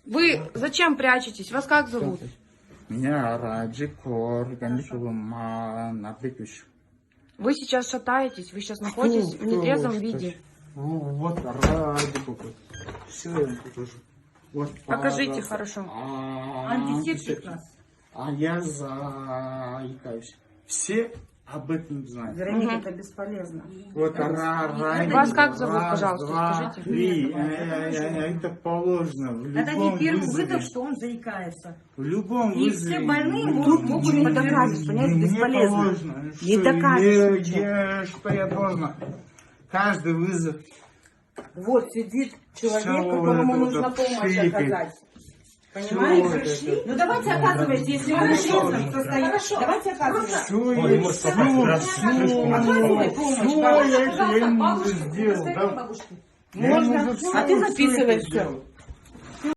Вы зачем прячетесь? Вас как зовут? Меня Раджикор, Вы сейчас шатаетесь, вы сейчас находитесь в нетрезвом виде. Вот Раджикор. Все я вам покажу. Вот, Покажите хорошо. Антисептик нас. А я заикаюсь. Все об этом знают. Вероника, это бесполезно. Вот Вас как зовут, пожалуйста, скажите? Это положено. Это не первый вызов, что он заикается. В любом И вызове. все больные могут не доказывать, понимаете, Мне бесполезно. положено. Не Что докажешь. что я должна? Каждый вызов. Вот сидит человек, Всё которому это нужно помощь пшикает. оказать. Всё Понимаете? Ну давайте оказывайте, если вы в нетрезвом состоянии. Давайте оказывайте. Все я ему уже сделал. Да? Можно. А ты записывай все.